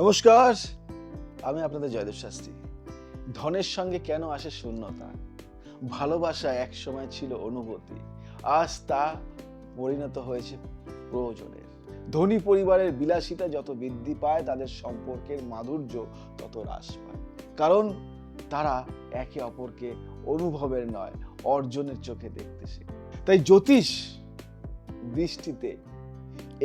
নমস্কার, আমি আপনাদের জয়দেব শাস্ত্রী। ধনের সঙ্গে কেন আসে শূন্যতা? ভালোবাসা একসময় ছিল অনুভূতি, আজ তা পরিণত হয়েছে প্রয়োজনের। ধনী পরিবারের বিলাসিতা যত বৃদ্ধি পায়, তাদের সম্পর্কের মাধুর্য তত হ্রাস পায়। কারণ তারা একে অপরকে অনুভবের নয়, অর্জনের চোখে দেখতে শেখে। তাই জ্যোতিষ দৃষ্টিতে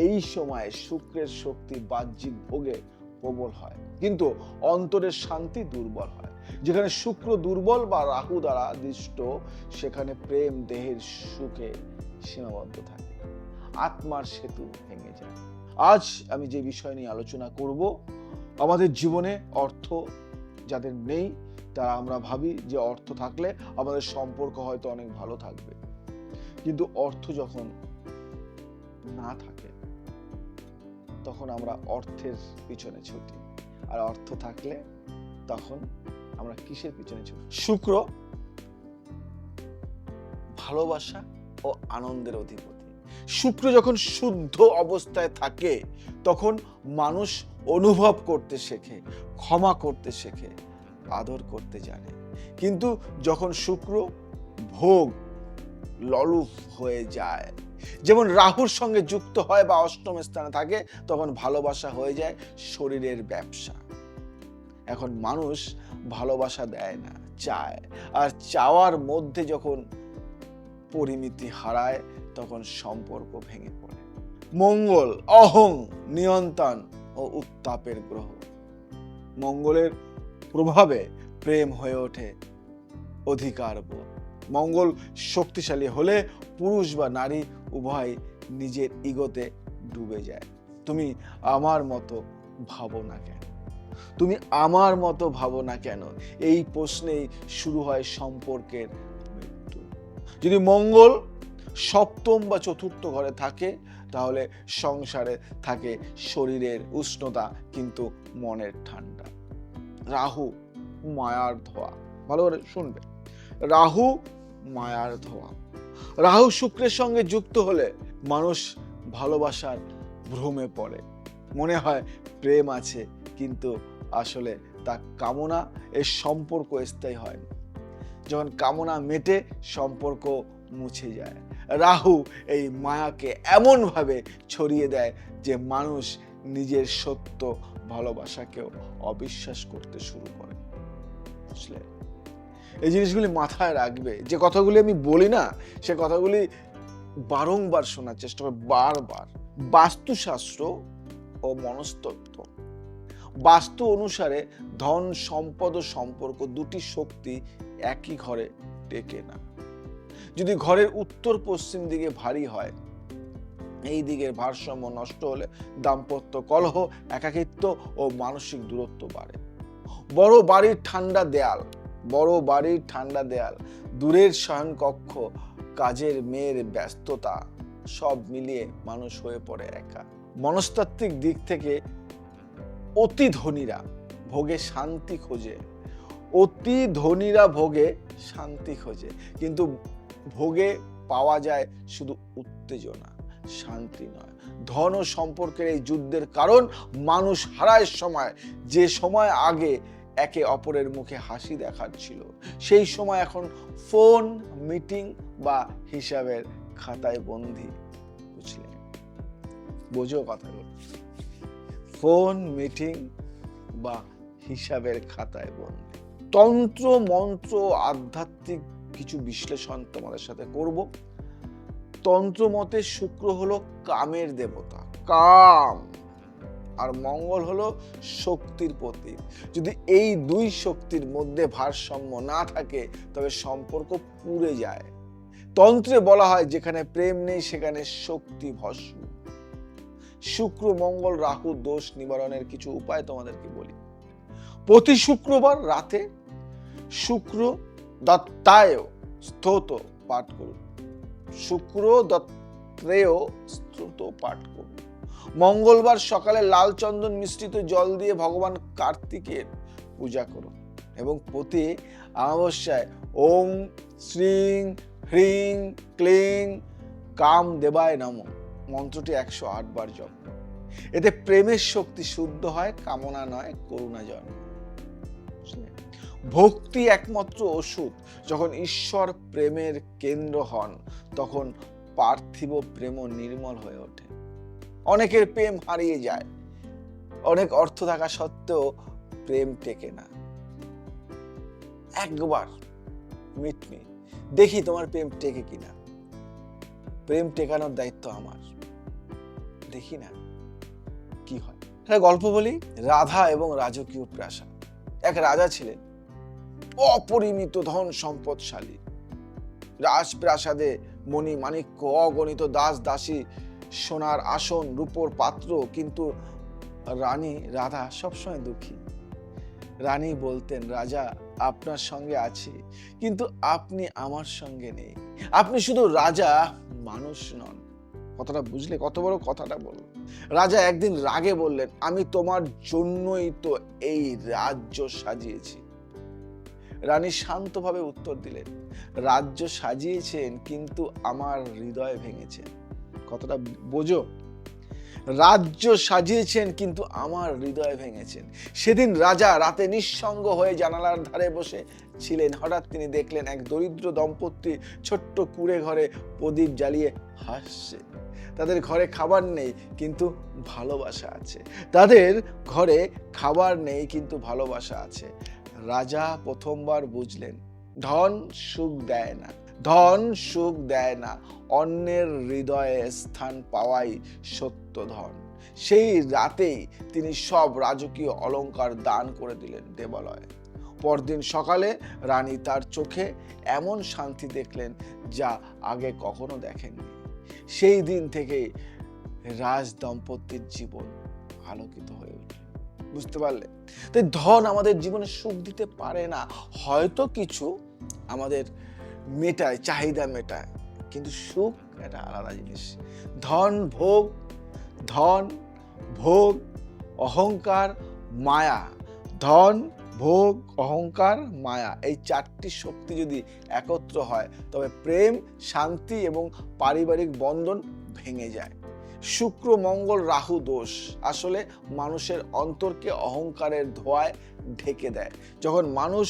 এই সময় শুক্রের শক্তি বাহ্যিক ভোগে প্রবল হয়, কিন্তু অন্তরের শান্তি দুর্বল হয়। যেখানে শুক্র দুর্বল বা রাহু দ্বারা দৃষ্ট, সেখানে প্রেম দেহের সুখে সীমাবদ্ধ থাকে, আত্মার সেতু ভেঙে যায়। আজ আমি যে বিষয় নিয়ে আলোচনা করব, আমাদের জীবনে অর্থ যাদের নেই, তারা আমরা ভাবি যে অর্থ থাকলে আমাদের সম্পর্ক হয়তো অনেক ভালো থাকবে, কিন্তু অর্থ যখন না থাকে তখন আমরা অর্থের পিছনে ছুটি, আর অর্থ থাকলে তখন আমরা কিসের পিছনে ছুটি? শুক্র ভালোবাসা ও আনন্দের অধিপতি। শুক্র যখন শুদ্ধ অবস্থায় থাকে তখন মানুষ অনুভব করতে শেখে, ক্ষমা করতে শেখে, আদর করতে জানে। কিন্তু যখন শুক্র ভোগ ললুপ হয়ে যায়, যেমন রাহুর সঙ্গে যুক্ত হয় বা অষ্টম স্থানে থাকে, তখন ভালোবাসা হয়ে যায় শরীরের ব্যবসা। এখন মানুষ ভালোবাসা দেয় না, চায়, আর চাওয়ার মধ্যে যখন পরিমিতি হারায় তখন সম্পর্ক ভেঙে পড়ে। মঙ্গল অহং, নিয়ন্ত্রণ ও উত্তাপের গ্রহ। মঙ্গলের প্রভাবে প্রেম হয়ে ওঠে অধিকার বোধ। মঙ্গল শক্তিশালী হলে পুরুষ বা নারী উভয় নিজের ইগোতে ডুবে যায়। তুমি আমার মতো ভাবো না কেন, তুমি আমার মতো ভাবো না কেন, এই প্রশ্নেই শুরু হয় সম্পর্কের মৃত্যু। যদি মঙ্গল সপ্তম বা চতুর্থ ঘরে থাকে, তাহলে সংসারে থাকে শরীরের উষ্ণতা কিন্তু মনের ঠান্ডা। রাহু মায়ার ধোয়া, ভালো করে শুনবে, রাহু মায়ার ধোয়া। রাহু শুক্রের সঙ্গে যুক্ত হলে মানুষ ভালোবাসার ভ্রমে পড়ে, মনে হয় প্রেম আছে, কিন্তু আসলে তা কামনা। এর সম্পর্ক স্থায়ী হয় না। যখন কামনা মেটে, সম্পর্ক মুছে যায়। রাহু এই মায়াকে এমন ভাবে ছড়িয়ে দেয় যে মানুষ নিজের সত্য ভালোবাসাকেও অবিশ্বাস করতে শুরু করে। বুঝলে? এই জিনিসগুলি মাথায় রাখবে। যে কথাগুলি আমি বলি না, সে কথাগুলি বারংবার শোনার চেষ্টা করবে, বারবার। বাস্তুশাস্ত্র ও মনস্তত্ত্ব, বাস্তু অনুসারে ধন, সম্পদ ও সম্পর্ক দুটি শক্তি একই ঘরে টেকে না। যদি ঘরের উত্তর পশ্চিম দিকে ভারী হয়, এই দিকের ভারসাম্য নষ্ট হলে দাম্পত্য কলহ, একাকিত্ব ও মানসিক দূরত্ব বাড়ে। বড় বাড়ির ঠান্ডা দেয়াল, দূরের শয়নকক্ষ, কাজের মেয়ের ব্যস্ততা, সব মিলিয়ে মানুষ হয়ে পড়ে একা। মনস্তাত্ত্বিক দিক থেকে অতি ধনীরা ভোগে শান্তি খোঁজে, কিন্তু ভোগে পাওয়া যায় শুধু উত্তেজনা, শান্তি নয়। ধন ও সম্পর্কের এই যুদ্ধের কারণ মানুষ হারায় সময়। যে সময় আগে একে অপরের মুখে হাসি দেখার ছিল, সেই সময় এখন ফোন, মিটিং বা হিসাবের খাতায় বন্দী। বুঝলে? বোঝো কথাগুলো? ফোন, মিটিং বা হিসাবের খাতায় বন্দী। তন্ত্র, মন্ত্র, আধ্যাত্মিক কিছু বিশ্লেষণ তোমাদের সাথে করব। তন্ত্র মতে শুক্র হলো কামের দেবতা, কাম, আর মঙ্গল হলো শক্তির প্রতীক। যদি এই দুই শক্তির মধ্যে ভারসাম্য না থাকে, তবে সম্পর্ক পুড়ে যায়। তন্ত্রে বলা হয়, যেখানে প্রেম নেই সেখানে শক্তি ভস্ম। শুক্র, মঙ্গল, রাহু দোষ নিবারণের কিছু উপায় তোমাদেরকে বলি। প্রতি শুক্রবার রাতে শুক্র দত্তায় স্তোত্র পাঠ করুন। মঙ্গলবার সকালে লাল চন্দন মিশ্রিত জল দিয়ে ভগবান কার্তিকের পূজা করুন, এবং প্রতি অমাবস্যায় ওম শ্রীং হ্রিং ক্লিং কাম দেবায় নমঃ মন্ত্রটি 108 বার জপ। এতে প্রেমের শক্তি শুদ্ধ হয়, কামনা নয়, করুণা জন্ম। ভক্তি একমাত্র ওষুধ। যখন ঈশ্বর প্রেমের কেন্দ্র হন, তখন পার্থিব প্রেমও নির্মল হয়ে ওঠে। অনেকের প্রেম হারিয়ে যায়, অনেক অর্থ থাকা সত্ত্বেও প্রেম টেকে না। একবার মিটমি, দেখি তোমার প্রেম টেকে কিনা। প্রেম টেকানোর দায়িত্ব আমার, দেখি না কি হয়। একটা গল্প বলি, রাধা এবং রাজকীয় প্রাসাদ। এক রাজা ছিলেন, অপরিমিত ধন সম্পদশালী। রাজপ্রাসাদে মণি মাণিক্য, অগণিত দাস দাসী, সোনার আসন, রূপোর পাত্র। কিন্তু রানী রাধা সবসময় দুঃখী। রানী বলতেন, রাজা আপনার সঙ্গে আছি, কিন্তু আপনি আমার সঙ্গে নেই। আপনি শুধু রাজা, মানুষ নন। কথাটা বুঝলে? কত বড় কথাটা বলল। রাজা একদিন রাগে বললেন, আমি তোমার জন্যই তো এই রাজ্য সাজিয়েছি। রানী শান্তভাবে উত্তর দিলেন, রাজ্য সাজিয়েছেন, কিন্তু আমার হৃদয় ভেঙেছেন। কথাটা বোঝো, রাজ্য সাজিয়েছেন কিন্তু আমার হৃদয় ভেঙেছেন। সেদিন রাজা রাতে নিঃসঙ্গ হয়ে জানালার ধারে বসে ছিলেন। হঠাৎ তিনি দেখলেন এক দরিদ্র দম্পতি ছোট্ট কুঁড়ে ঘরে প্রদীপ জ্বালিয়ে হাসছে। তাদের ঘরে খাবার নেই, কিন্তু ভালোবাসা আছে। তাদের ঘরে খাবার নেই, কিন্তু ভালোবাসা আছে। রাজা প্রথমবার বুঝলেন, ধন সুখ দেয় না, ধন সুখ দেয় না, অন্যের হৃদয়ে স্থান পাওয়াই সত্য ধন। সেই রাতেই তিনি সব রাজকীয় অলংকার দান করে দিলেন দেবালয়ে। পরদিন সকালে রানী তার চোখে এমন শান্তি দেখলেন যা আগে কখনো দেখেননি। সেই দিন থেকে রাজ দম্পতির জীবন আলোকিত হয়ে উঠল। বুঝতে পারলে? তাই ধন আমাদের জীবনে সুখ দিতে পারে না, হয়তো কিছু আমাদের মেটায়, চাহিদা মেটায়, কিন্তু সুখ এটা আলাদা জিনিস। ধন ভোগ, অহংকার, মায়া। ধন, ভোগ, অহংকার, মায়া, এই চারটি শক্তি যদি একত্র হয়, তবে প্রেম, শান্তি এবং পারিবারিক বন্ধন ভেঙে যায়। শুক্র, মঙ্গল, রাহু দোষ আসলে মানুষের অন্তরকে অহংকারের ধোঁয়ায় ঢেকে দেয়। যখন মানুষ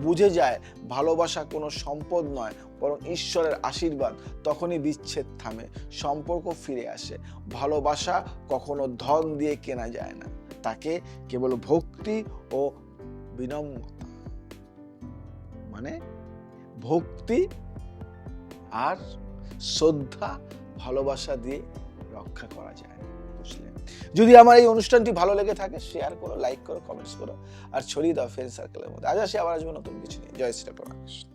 বুঝে যায় ভালোবাসা কোনো সম্পদ নয়, বরং ঈশ্বরের আশীর্বাদ, তখনই বিচ্ছেদ থামে, সম্পর্ক ফিরে আসে। ভালোবাসা কখনো ধন দিয়ে কেনা যায় না, তাকে কেবল ভক্তি ও বিনম্রতা, মানে ভক্তি আর শ্রদ্ধা, ভালোবাসা দিয়ে রক্ষা করা যায়। বুঝলেন? যদি আমার এই অনুষ্ঠানটি ভালো লেগে থাকে, শেয়ার করো, লাইক করো, কমেন্টস করো, আর ছড়িয়ে দাও ফ্রেন্ড সার্কেলের মধ্যে। আজ আসি, আবার আসবো নতুন কিছু নিয়ে। জয় শ্রী রাধা কৃষ্ণ।